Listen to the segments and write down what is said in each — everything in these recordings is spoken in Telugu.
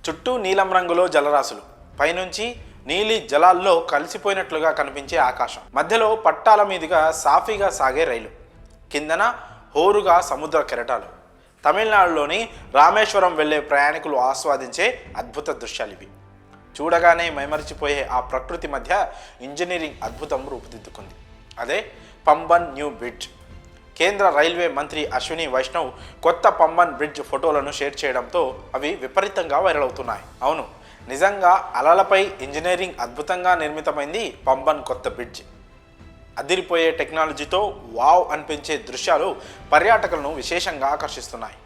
చుట్టూ నీలం రంగులో జలరాశులు, పైనుంచి నీలి జలాల్లో కలిసిపోయినట్లుగా కనిపించే ఆకాశం, మధ్యలో పట్టాల మీదుగా సాఫీగా సాగే రైలు, కిందన హోరుగా సముద్ర కెరటాలు. తమిళనాడులోని రామేశ్వరం వెళ్లే ప్రయాణికులు ఆస్వాదించే అద్భుత దృశ్యాలు ఇవి. చూడగానే మైమరిచిపోయే ఆ ప్రకృతి మధ్య ఇంజనీరింగ్ అద్భుతం రూపుదిద్దుకుంది. అదే పంబన్ న్యూ బ్రిడ్జ్. కేంద్ర రైల్వే మంత్రి అశ్విని వైష్ణవ్ కొత్త పంబన్ బ్రిడ్జ్ ఫోటోలను షేర్ చేయడంతో అవి విపరీతంగా వైరల్ అవుతున్నాయి. అవును, నిజంగా అలలపై ఇంజనీరింగ్ అద్భుతంగా నిర్మితమైంది పంబన్ కొత్త బ్రిడ్జ్. అదిరిపోయే టెక్నాలజీతో వావ్ అనిపించే దృశ్యాలు పర్యాటకులను విశేషంగా ఆకర్షిస్తున్నాయి.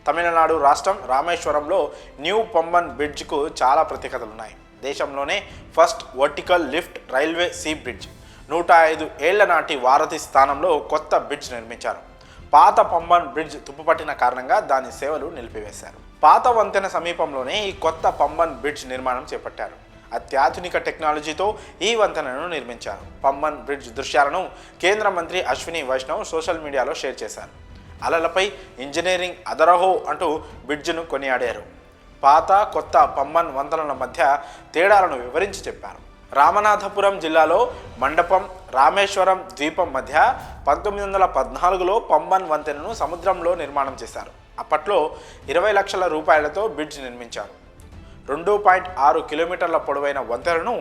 తమిళనాడు రాష్ట్రం రామేశ్వరంలో న్యూ పంబన్ బ్రిడ్జ్కు చాలా ప్రత్యేకతలున్నాయి. దేశంలోనే first vertical lift railway sea bridge. 105 ఏళ్ల నాటి వారధి స్థానంలో కొత్త బ్రిడ్జ్ నిర్మించారు. పాత పంబన్ బ్రిడ్జ్ తుప్పుపట్టిన కారణంగా దాని సేవలు నిలిపివేశారు. పాత వంతెన సమీపంలోనే ఈ కొత్త పంబన్ బ్రిడ్జ్ నిర్మాణం చేపట్టారు. అత్యాధునిక టెక్నాలజీతో ఈ వంతెనను నిర్మించారు. పంబన్ బ్రిడ్జ్ దృశ్యాలను కేంద్ర మంత్రి అశ్విని వైష్ణవ్ సోషల్ మీడియాలో షేర్ చేశారు. అలలపై ఇంజనీరింగ్ అదరహో అంటూ బ్రిడ్జ్ను కొనియాడారు. పాత కొత్త పంబన్ వంతెనల మధ్య తేడాలను వివరించి చెప్పారు. రామనాథపురం జిల్లాలో మండపం, రామేశ్వరం ద్వీపం మధ్య 1914లో పంబన్ వంతెనను సముద్రంలో నిర్మాణం చేశారు. అప్పట్లో 20 లక్షల రూపాయలతో బ్రిడ్జ్ నిర్మించారు. 2.6 కిలోమీటర్ల పొడవైన వంతెనను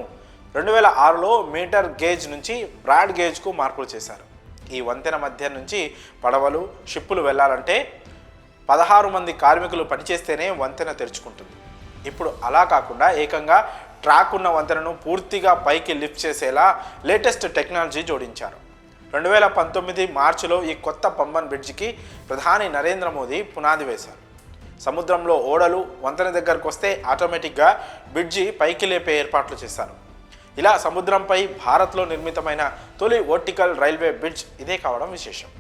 2006లో మీటర్ గేజ్ నుంచి బ్రాడ్ గేజ్కు మార్పులు చేశారు. ఈ వంతెన మధ్య నుంచి పడవలు, షిప్పులు వెళ్లాలంటే 16 మంది కార్మికులు పనిచేస్తేనే వంతెన తెరుచుకుంటుంది. ఇప్పుడు అలా కాకుండా ఏకంగా ట్రాక్ ఉన్న వంతెనను పూర్తిగా పైకి లిఫ్ట్ చేసేలా లేటెస్ట్ టెక్నాలజీ జోడించారు. 2019 మార్చిలో ఈ కొత్త పంబన్ బ్రిడ్జికి ప్రధాని నరేంద్ర మోదీ పునాది వేశారు. సముద్రంలో ఓడలు వంతెన దగ్గరకు వస్తే ఆటోమేటిక్గా బ్రిడ్జి పైకి లేపే ఏర్పాట్లు చేశారు. ఇలా సముద్రంపై భారత్లో నిర్మితమైన తొలి వర్టికల్ రైల్వే బ్రిడ్జ్ ఇదే కావడం విశేషం.